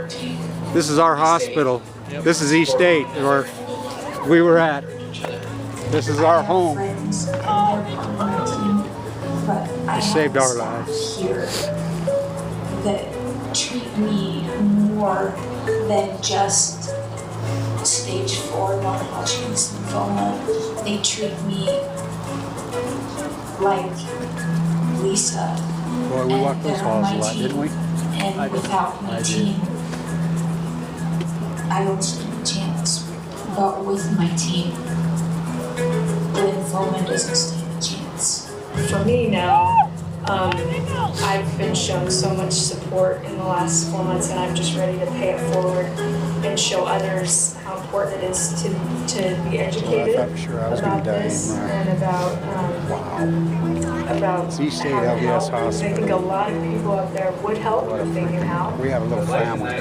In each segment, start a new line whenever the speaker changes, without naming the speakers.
team.
This is our hospital. Yep. This is East 8 where we were at. This is our home. It saved our lives.
Here that treat me more than just stage 4 non-Hodgkin's lymphoma. They treat me like Lisa.
Boy, we walked those halls a lot, didn't we?
And without my team, I don't stand a chance. But with my team, lymphoma doesn't stand a chance.
For me now, I've been shown so much support in the last 4 months, and I'm just ready to pay it forward and show others how important it is to be educated about this and about
East 8 L.D.S. hospital.
I think a lot of people out there would help if they knew how.
We have a little family.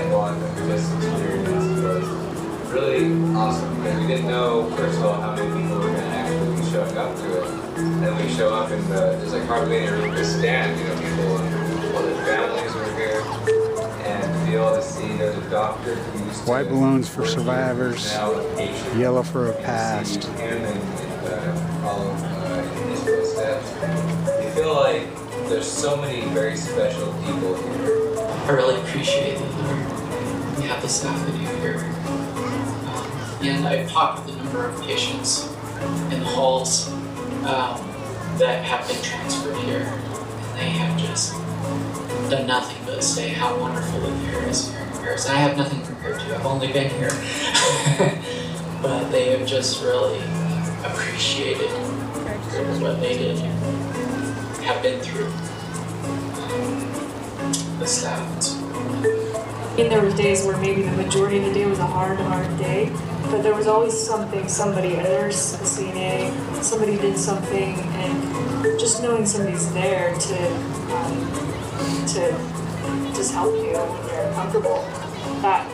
Really awesome because we didn't know, first of all, how many people were going to actually be showing up to it. And we show up and there's like hardly any room to stand, you know, people and all their families were here. And to be able to see there's a doctor who used to...
White balloons for survivors, yellow for a past.
Him and follow his footsteps. You feel like there's so many very special people here.
I really appreciate that we have the staff that do here. And I've talked with a number of patients in the halls that have been transferred here, and they have just done nothing but say how wonderful it here is here in comparison. I have nothing compared to. I've only been here, but they have just really appreciated what they did, have been through. The staff.
And there were days where maybe the majority of the day was a hard day, but there was always something, somebody, a nurse, a CNA, somebody did something, and just knowing somebody's there to just help you when you're uncomfortable, that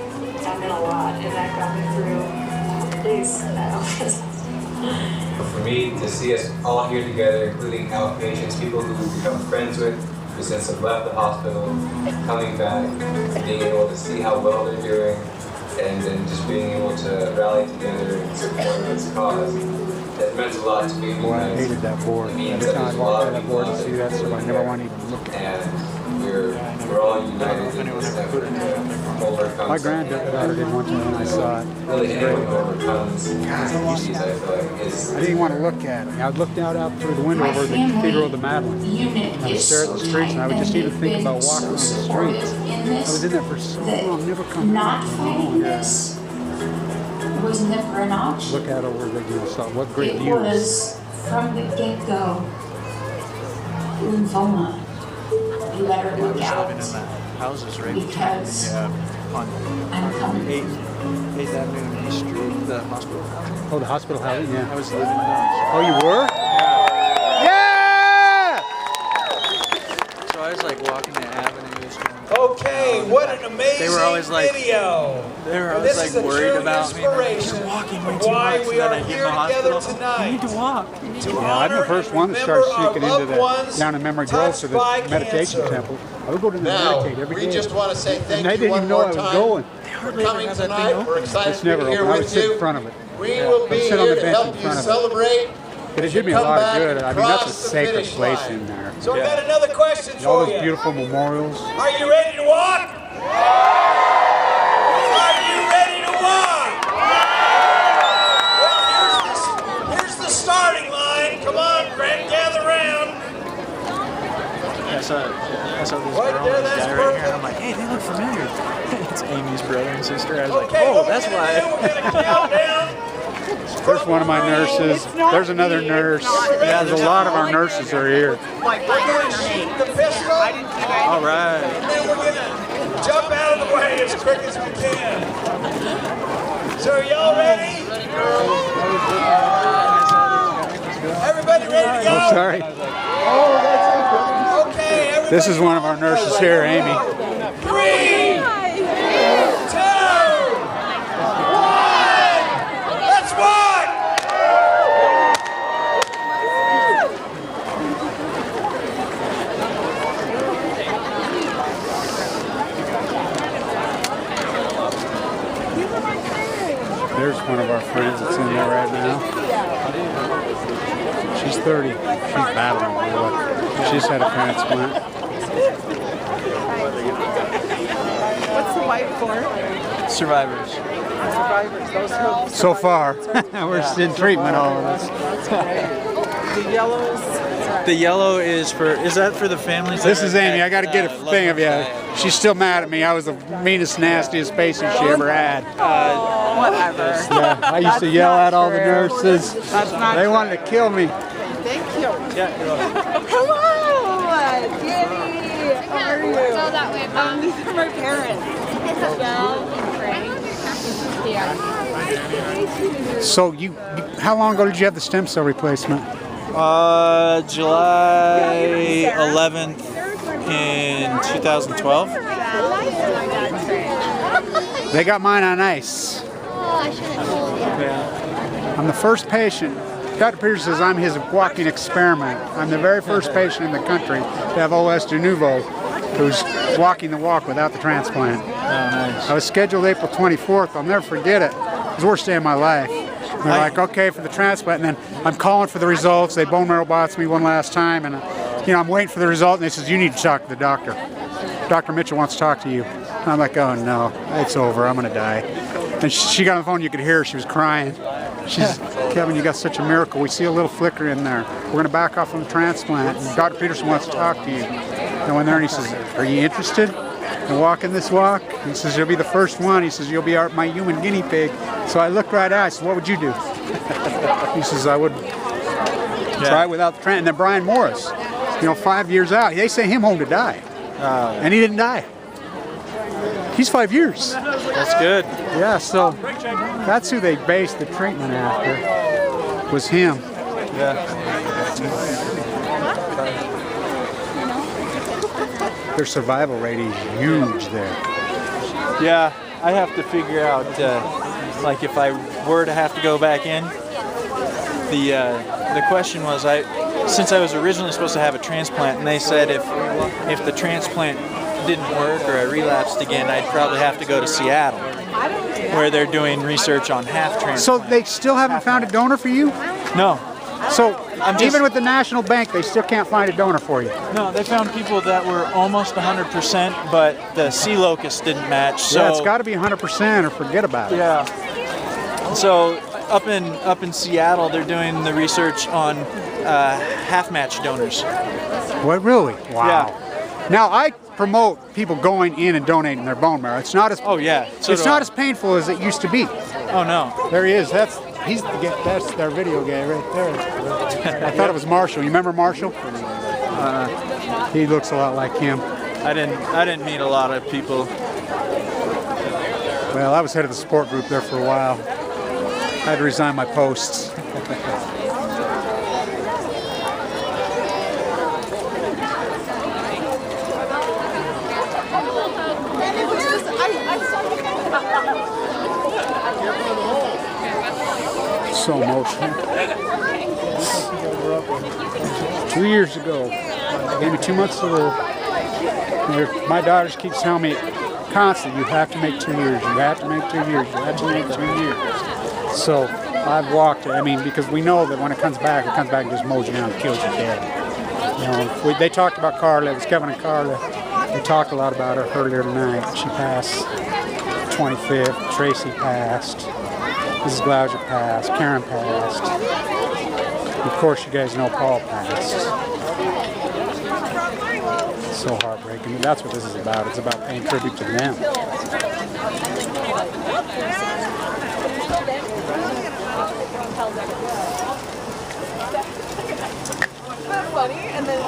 meant a lot, and that got me through the days at LDS.
For me, to see us all here together, including outpatients, people who we've become friends with, who since have left the hospital, coming back, being able to see how well they're doing, and then just being able to rally together and support this cause. It meant a lot to me.
Boy, I hated that board. Every time I walked by that board and see that stuff, I never want to even look at it.
And we're all united in this effort to overcome.
My granddaughter did one time when I saw it.
Really, anyone who overcomes disease, I feel like, is...
I didn't want to look at it. I looked out through the window over the Cathedral of the Madeleine. I would stare at the streets, and I would just even think about walking on the streets. I was in there for so long, never come
Not fighting this was never an option.
Look out over the saw what great
It
views.
was from the get-go. Lymphoma. You better look out.
Houses right
because
on
I'm coming.
8th Avenue and East Street, the hospital housing.
Oh, the hospital housing, yeah.
I was living in those.
Oh, you were?
Yeah! So I was like walking the avenues.
Okay, what an amazing
they were always like,
video.
They were always like worried about me.
Inspiration
Walking
why we are here together tonight.
You need to walk.
Yeah, I'm the first one to start sneaking into down in Memory Grove to the meditation temple. I would go to the meditate every day.
We just want to say thank
and they
you
didn't
one
even know
more
I was
time
going.
for coming tonight. We're excited
It's
to be
never
here
open. I would
with
sit in
you.
front of it.
We will be
sit on
here
the
to
bench
help
in
you
front of it.
celebrate.
But it did me a lot of good. I mean, that's a sacred place in there.
So I got another question
And all
for
those
you.
beautiful memorials.
Are you ready to walk? Are you ready to walk? Well, here's the starting line. Come on, Grant, gather round.
I saw this girl
Right
and
there,
this
that's
guy right here.
perfect.
I'm like, hey, they look familiar. It's Amy's brother and sister. I was like,
Okay,
oh,
what
that's
we're gonna do,
why.
we're gonna count down.
There's one of my nurses. There's another nurse. Yeah, there's a lot of our nurses are here.
We're gonna shoot the pistol, and
All right.
then we're gonna jump out of the way as quick as we can. So are y'all ready? Everybody ready to go?
Oh, sorry.
Okay, everybody.
This is one of our nurses here, Amy.
3, 2, 1, let's walk!
There's one of our friends that's in there right now. She's 30. She's battling with it. She's had a transplant.
What's the white for?
Survivors.
Survivors. Those who
So far, we're in treatment, all of us.
The yellows.
The yellow is that for the families?
This is Amy. I got to get a thing of you. She's still mad at me. I was the meanest, nastiest patient she ever had.
Whatever.
Yeah, I used to yell at all the nurses.
That's not
They wanted to kill me.
Thank you.
Yeah, you're welcome.
Hello, Jenny. How are you?
Go that way, Mom.
These are my parents.
So how long ago did you have the stem cell replacement?
July 11th in 2012.
They got mine on ice.
Oh, I should have told you.
I'm the first patient. Dr. Peters says I'm his walking experiment. I'm the very first patient in the country to have OS de novo who's walking the walk without the transplant.
Oh, nice.
I was scheduled April 24th. I'll never forget it. It was the worst day of my life. They're like, okay, for the transplant, and then I'm calling for the results. They bone marrow bots me one last time, and I'm waiting for the result, and they says, you need to talk to the doctor. Dr. Mitchell wants to talk to you. And I'm like, oh no, it's over, I'm gonna die. And she got on the phone, you could hear her, she was crying. She's, Kevin, you got such a miracle. We see a little flicker in there. We're gonna back off from the transplant, and Dr. Peterson wants to talk to you. And I went there and he says, are you interested in walking this walk? He says, you'll be the first one. He says, you'll be my human guinea pig. So I looked right at him, I said, what would you do? He says, I would try it without the transplant. And then Brian Morris, 5 years out, they sent him home to die. And he didn't die. He's 5 years.
That's good.
Yeah, so that's who they based the treatment after, was him.
Yeah.
Their survival rate is huge there.
Yeah, I have to figure out, like if I were to have to go back in, the question was, since I was originally supposed to have a transplant, and they said if the transplant didn't work or I relapsed again, I'd probably have to go to Seattle, where they're doing research on half transplant.
So they still haven't found a donor for you?
No.
So even with the National Bank, they still can't find a donor for you?
No, they found people that were almost 100%, but the C locus didn't match. So
yeah, it's got to be 100% or forget about it.
Yeah. So up in Seattle, they're doing the research on half-match donors.
What, really? Wow.
Yeah.
Now I promote people going in and donating their bone marrow. It's not as it's not as painful as it used to be.
Oh no.
There he is. That's their video guy right there. I thought it was Marshall. You remember Marshall? He looks a lot like him.
I didn't meet a lot of people.
Well, I was head of the support group there for a while. I had to resign my posts. So emotional. 2 years ago, they gave me 2 months to live. My daughters keep telling me constantly, you have to make 2 years, you have to make 2 years, you have to make 2 years. So I've walked it, because we know that when it comes back and just mows you down and kills you dead. They talked about Carla, it was Kevin and Carla. They talked a lot about her earlier tonight. She passed 25th, Tracy passed. Mrs. Glauser passed, Karen passed. Of course, you guys know Paul passed. It's so heartbreaking. That's what this is about. It's about paying tribute to them.
Funny, and then